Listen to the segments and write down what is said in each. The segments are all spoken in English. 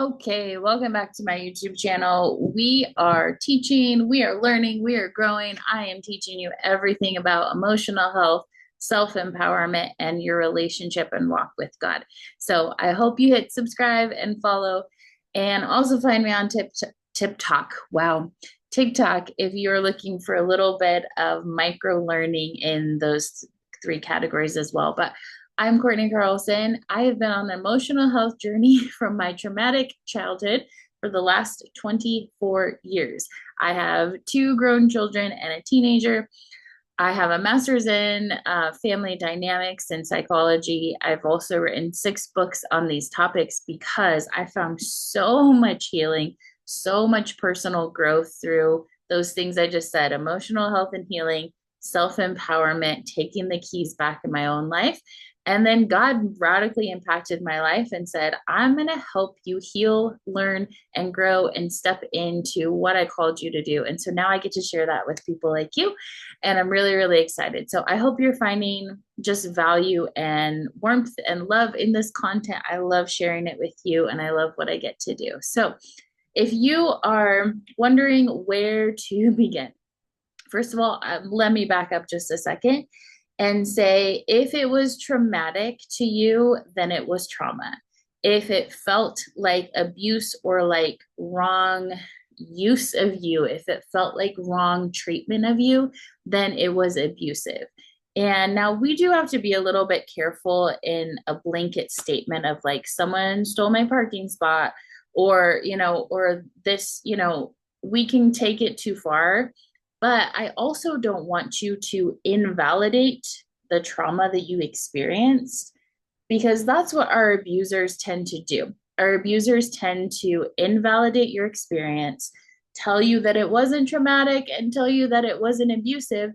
Okay, welcome back to my YouTube channel. We are teaching, we are learning, we are growing. I am teaching you everything about emotional health, self-empowerment, and your relationship and walk with God. So I hope you hit subscribe and follow, and also find me on TikTok. Wow, TikTok if you're looking for a little bit of micro learning in those three categories as well. But I'm Courtney Carlson. I have been on an emotional health journey from my traumatic childhood for the last 24 years. I have two grown children and a teenager. I have a master's in family dynamics and psychology. I've also written 6 books on these topics because I found so much healing, so much personal growth through those things I just said: emotional health and healing, self empowerment, taking the keys back in my own life. And then God radically impacted my life and said, I'm going to help you heal, learn, and grow and step into what I called you to do. And so now I get to share that with people like you. And I'm really, really excited. So I hope you're finding just value and warmth and love in this content. I love sharing it with you and I love what I get to do. So if you are wondering where to begin, first of all, let me back up just a second and say, if it was traumatic to you, then it was trauma. If it felt like abuse or like wrong use of you, if it felt like wrong treatment of you, then it was abusive. And now we do have to be a little bit careful in a blanket statement of like, someone stole my parking spot, or, or this, we can take it too far. But I also don't want you to invalidate the trauma that you experienced, because that's what our abusers tend to do. Our abusers tend to invalidate your experience, tell you that it wasn't traumatic, and tell you that it wasn't abusive.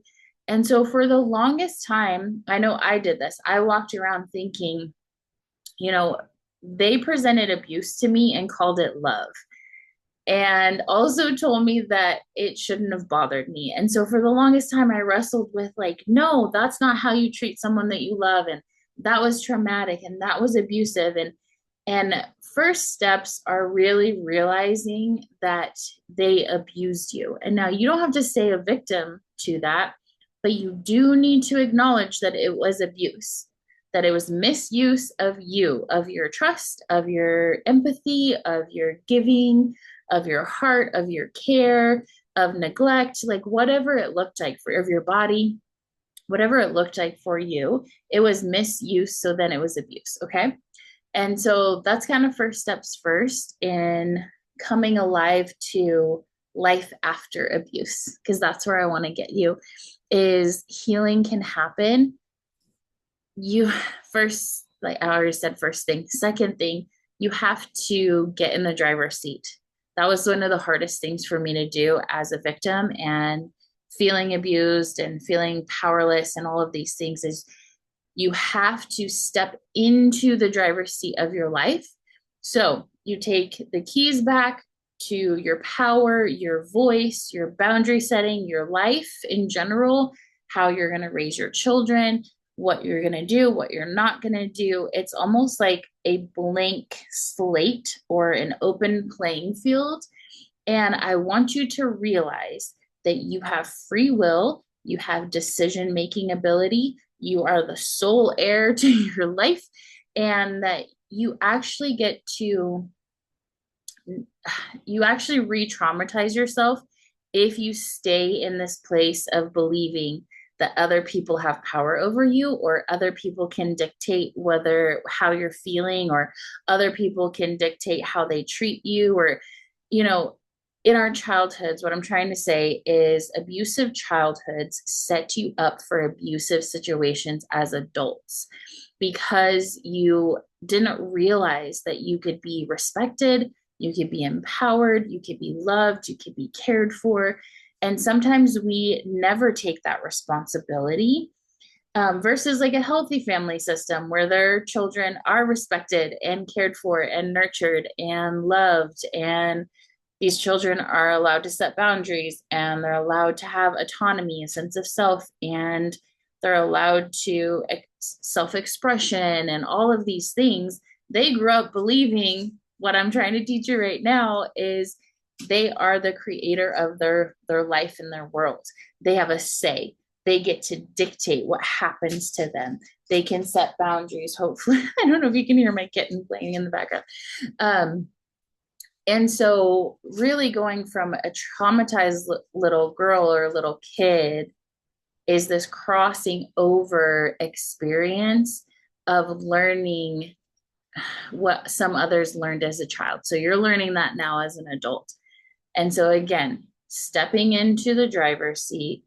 And so for the longest time, I know I did this. I walked around thinking, you know, they presented abuse to me and called it love, and also told me that it shouldn't have bothered me. And so for the longest time, I wrestled with like, no, that's not how you treat someone that you love. And that was traumatic and that was abusive. And first steps are really realizing that they abused you. And now you don't have to stay a victim to that, but you do need to acknowledge that it was abuse, that it was misuse of you, of your trust, of your empathy, of your giving, of your heart, of your care, of neglect, like whatever it looked like for of your body, whatever it looked like for you, it was misuse. So then it was abuse. Okay. And so that's kind of first steps first in coming alive to life after abuse, because that's where I want to get you is healing can happen. You first, like I already said, first thing. Second thing, you have to get in the driver's seat. That was one of the hardest things for me to do as a victim and feeling abused and feeling powerless and all of these things is you have to step into the driver's seat of your life. So you take the keys back to your power, your voice, your boundary setting, your life in general, how you're going to raise your children, what you're going to do, what you're not going to do. It's almost like a blank slate or an open playing field. And I want you to realize that you have free will, you have decision making ability, you are the sole heir to your life, and that you actually get to, you actually re traumatize yourself if you stay in this place of believing that other people have power over you, or other people can dictate whether how you're feeling, or other people can dictate how they treat you, or you know in our childhoods, what I'm trying to say is abusive childhoods set you up for abusive situations as adults, because you didn't realize that you could be respected, you could be empowered, you could be loved, you could be cared for. And sometimes we never take that responsibility, versus like a healthy family system where their children are respected and cared for and nurtured and loved. And these children are allowed to set boundaries and they're allowed to have autonomy, a sense of self, and they're allowed to self expression and all of these things. They grew up believing what I'm trying to teach you right now is they are the creator of their life and their world. They have a say. They get to dictate what happens to them. They can set boundaries, hopefully. I don't know if you can hear my kitten playing in the background. Um, and so, really going from a traumatized little girl or little kid is this crossing over experience of learning what some others learned as a child. So, you're learning that now as an adult. And so, again, stepping into the driver's seat,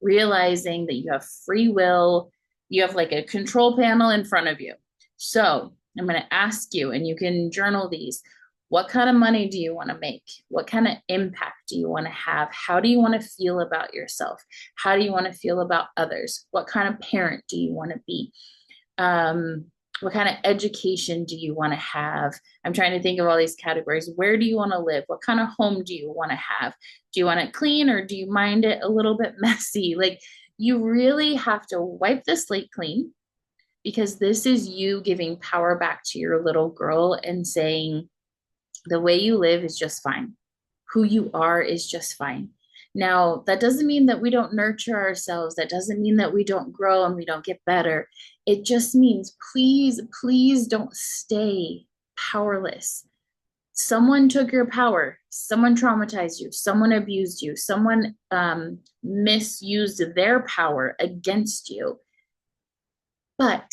realizing that you have free will, you have like a control panel in front of you. So I'm going to ask you, and you can journal these. What kind of money do you want to make? What kind of impact do you want to have? How do you want to feel about yourself? How do you want to feel about others? What kind of parent do you want to be? What kind of education do you want to have? I'm trying to think of all these categories. Where do you want to live? What kind of home do you want to have? Do you want it clean or do you mind it a little bit messy? Like, you really have to wipe the slate clean, because this is you giving power back to your little girl and saying, the way you live is just fine. Who you are is just fine. Now, that doesn't mean that we don't nurture ourselves. That doesn't mean that we don't grow and we don't get better. It just means, please, please don't stay powerless. Someone took your power. Someone traumatized you. Someone abused you. Someone misused their power against you. But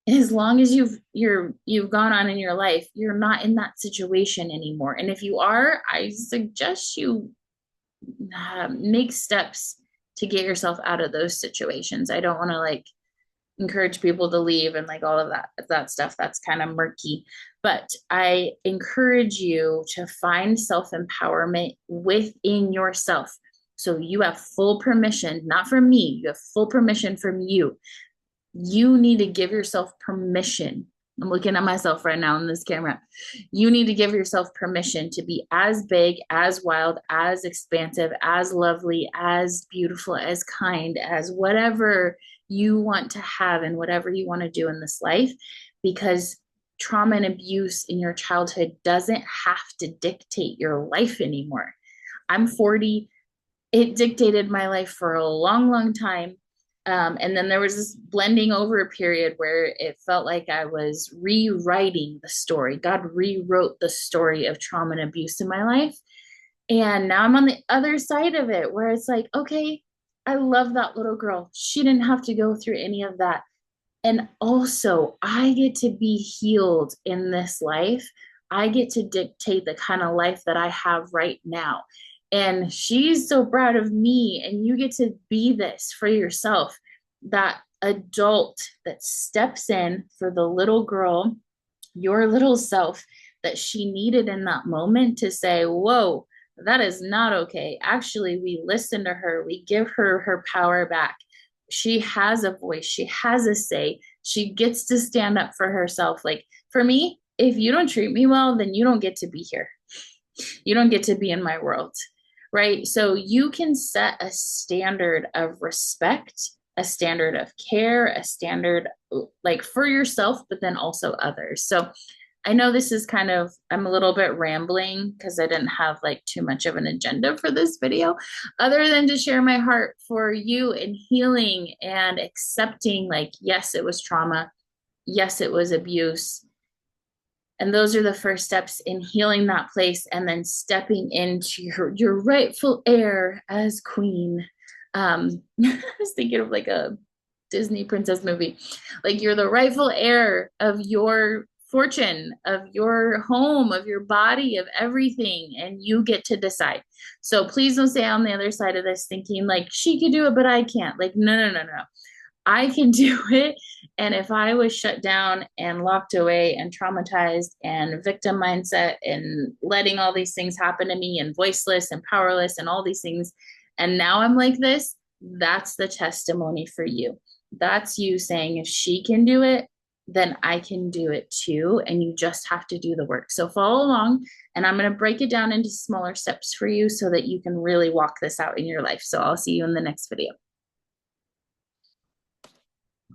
as long as you've gone on in your life, you're not in that situation anymore. And if you are, I suggest you make steps to get yourself out of those situations. I don't want to like encourage people to leave and like all of that stuff. That's kind of murky. But I encourage you to find self-empowerment within yourself. So you have full permission, not from me, you have full permission from you. You need to give yourself permission. I'm looking at myself right now in this camera. You need to give yourself permission to be as big, as wild, as expansive, as lovely, as beautiful, as kind, as whatever you want to have and whatever you want to do in this life, because trauma and abuse in your childhood doesn't have to dictate your life anymore. I'm 40. It dictated my life for a long, long time. And then there was this blending over period where it felt like I was rewriting the story. God rewrote the story of trauma and abuse in my life. And now I'm on the other side of it where it's like, okay, I love that little girl. She didn't have to go through any of that. And also, I get to be healed in this life. I get to dictate the kind of life that I have right now. And she's so proud of me. And you get to be this for yourself, that adult that steps in for the little girl, your little self, that she needed in that moment to say, whoa, that is not okay. Actually, we listen to her, we give her her power back. She has a voice, she has a say, she gets to stand up for herself. Like, for me, if you don't treat me well, then you don't get to be here. You don't get to be in my world, right? So you can set a standard of respect, a standard of care, a standard like for yourself, but then also others. So I know this is kind of, I'm a little bit rambling because I didn't have like too much of an agenda for this video, other than to share my heart for you in healing and accepting, like, yes, it was trauma. Yes, it was abuse. And those are the first steps in healing that place and then stepping into your rightful heir as queen. I was thinking of like a Disney princess movie. Like, you're the rightful heir of your fortune, of your home, of your body, of everything, and you get to decide. So please don't stay on the other side of this thinking like, she could do it, but I can't. Like, no, no, no, no. I can do it. And if I was shut down and locked away and traumatized and victim mindset and letting all these things happen to me and voiceless and powerless and all these things, and now I'm like this, that's the testimony for you. That's you saying, if she can do it, then I can do it too. And you just have to do the work. So follow along, and I'm going to break it down into smaller steps for you so that you can really walk this out in your life. So I'll see you in the next video.